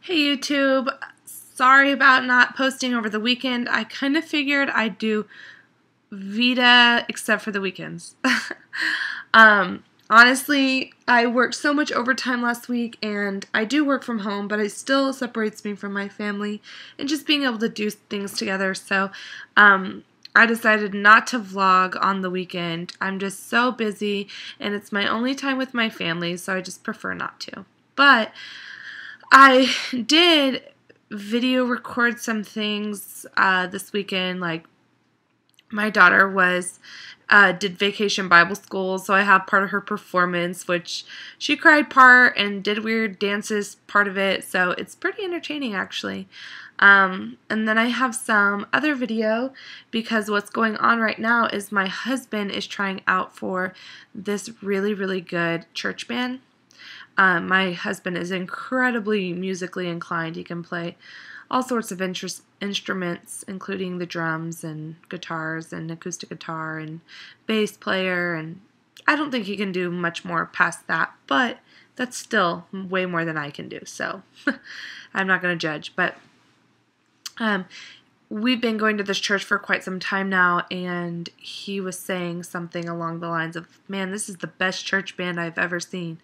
Hey YouTube, sorry about not posting over the weekend. I kind of figured I'd do Veda except for the weekends. Honestly, I worked so much overtime last week and I do work from home, but it still separates me from my family and just being able to do things together. So I decided not to vlog on the weekend. I'm just so busy and it's my only time with my family, so I just prefer not to. But I did video record some things this weekend. Like my daughter did vacation Bible school, so I have part of her performance, which she cried part and did weird dances part of it, so it's pretty entertaining actually. And then I have some other video because what's going on right now is my husband is trying out for this really good church band. My husband is incredibly musically inclined. He can play all sorts of instruments, including the drums and guitars and acoustic guitar and bass player, and I don't think he can do much more past that, but that's still way more than I can do, so I'm not going to judge. But we've been going to this church for quite some time now, and he was saying something along the lines of, man, this is the best church band I've ever seen.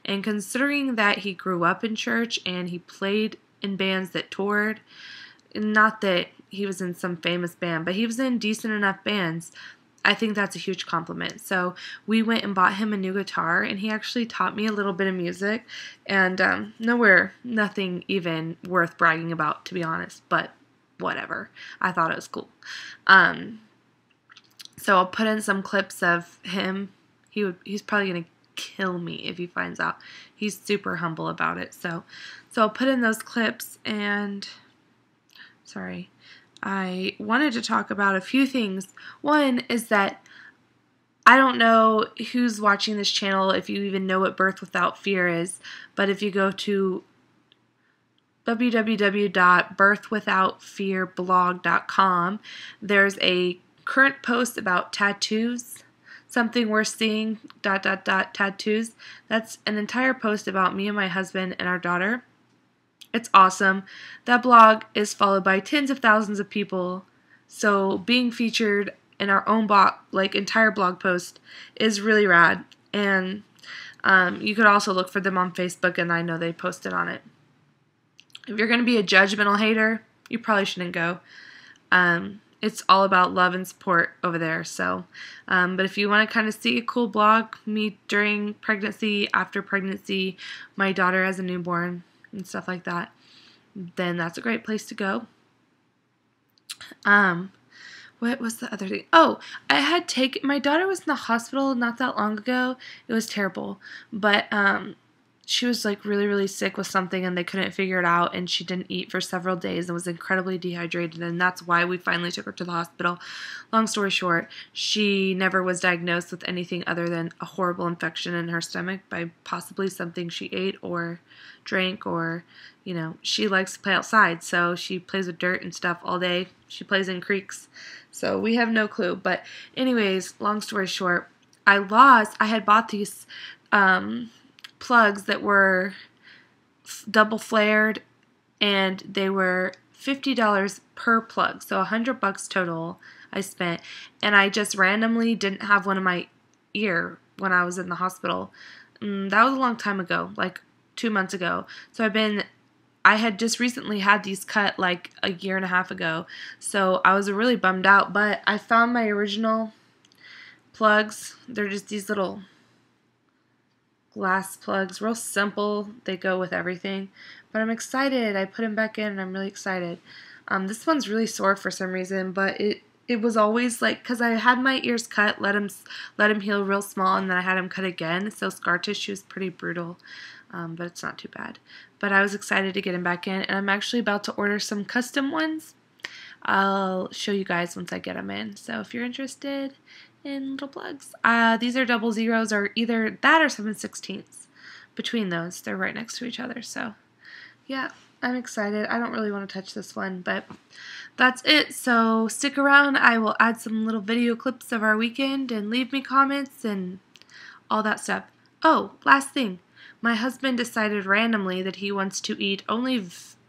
And considering that he grew up in church and he played in bands that toured, not that he was in some famous band, but he was in decent enough bands, I think that's a huge compliment. So we went and bought him a new guitar, and he actually taught me a little bit of music, and nothing even worth bragging about, to be honest, but whatever. I thought it was cool. So I'll put in some clips of him. He's probably going to kill me if he finds out. He's super humble about it. So I'll put in those clips, and sorry, I wanted to talk about a few things. One is that I don't know who's watching this channel, if you even know what Birth Without Fear is, but if you go to www.birthwithoutfearblog.com, there's a current post about tattoos. Something we're seeing, ... tattoos. That's an entire post about me and my husband and our daughter. It's awesome. That blog is followed by tens of thousands of people. So being featured in our own blog, like entire blog post, is really rad. And you could also look for them on Facebook, and I know they posted on it. If you're going to be a judgmental hater, you probably shouldn't go. It's all about love and support over there. So, but if you want to kind of see a cool blog, me during pregnancy, after pregnancy, my daughter as a newborn, and stuff like that, then that's a great place to go. What was the other thing? Oh, my daughter was in the hospital not that long ago. It was terrible, but she was like really sick with something, and they couldn't figure it out, and she didn't eat for several days and was incredibly dehydrated, and that's why we finally took her to the hospital. Long story short, she never was diagnosed with anything other than a horrible infection in her stomach by possibly something she ate or drank, or, you know, she likes to play outside, so she plays with dirt and stuff all day. She plays in creeks, so we have no clue. But anyways, long story short, I had bought these plugs that were double flared, and they were $50 per plug, so $100 total I spent, and I just randomly didn't have one in my ear when I was in the hospital. That was a long time ago, like 2 months ago. So I had just recently had these cut like a year and a half ago, so I was really bummed out, but I found my original plugs. They're just these little glass plugs, real simple. They go with everything, but I'm excited. I put them back in, and I'm really excited. This one's really sore for some reason, but it was always like, because I had my ears cut, let them heal real small, and then I had them cut again, so scar tissue is pretty brutal, but it's not too bad. But I was excited to get them back in, and I'm actually about to order some custom ones. I'll show you guys once I get them in, so if you're interested in little plugs. These are 00s, or either that or 7/16. Between those, they're right next to each other, so yeah, I'm excited. I don't really want to touch this one, but that's it. So stick around. I will add some little video clips of our weekend, and leave me comments and all that stuff. Oh, last thing. my husband decided randomly that he wants to eat only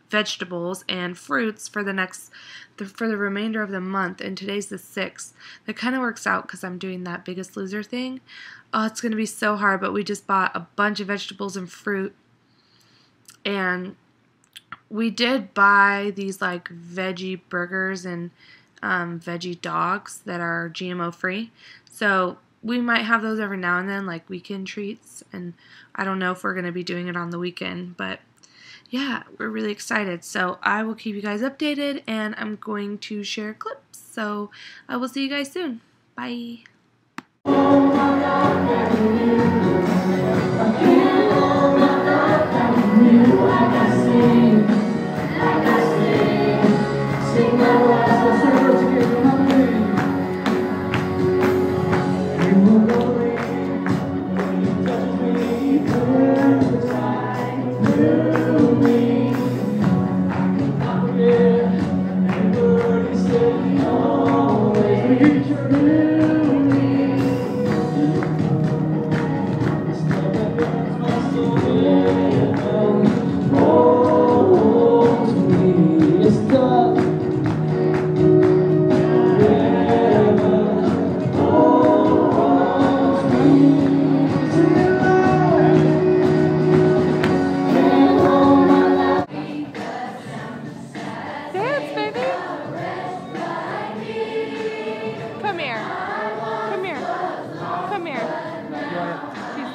vegetables and fruits for the remainder of the month, and today's the 6th. That kind of works out because I'm doing that Biggest Loser thing. Oh, it's going to be so hard, but we just bought a bunch of vegetables and fruit, and we did buy these like veggie burgers and veggie dogs that are GMO free. So we might have those every now and then, like weekend treats. And I don't know if we're going to be doing it on the weekend, but yeah, we're really excited. So I will keep you guys updated, and I'm going to share clips. So I will see you guys soon. Bye.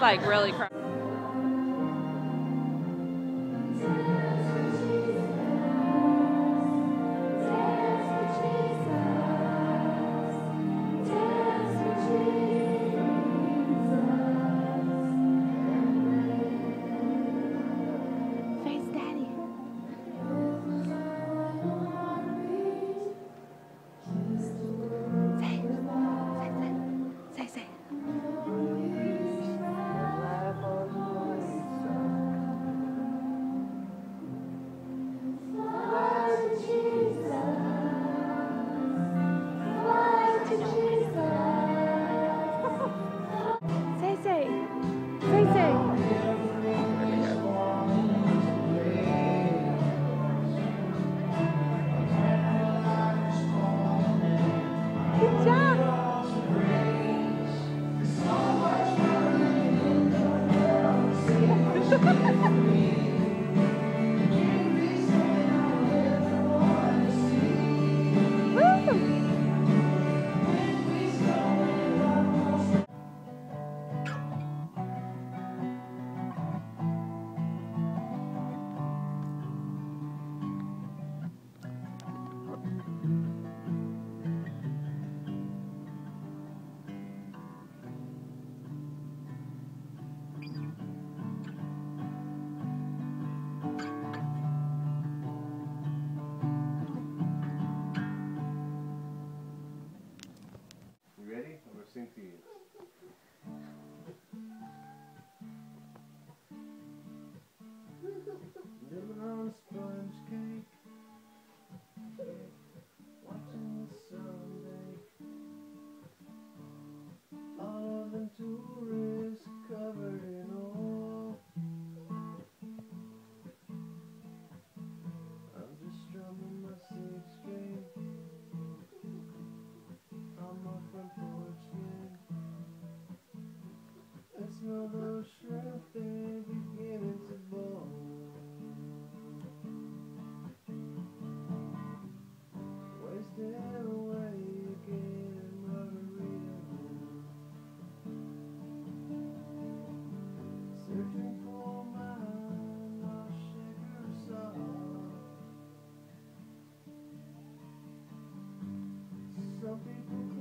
Like really crying. Face Daddy. Say. Good Ready? I'm going to sing to you. Living on a sponge cake, watching the sun bake. All of them tourists covered in oil. I'm just strumming my 6 string on my front porch swing. I smell those shrimp, they're beginning to boil. Wasting away again in margarita, searching for my lost sugar salt. Some people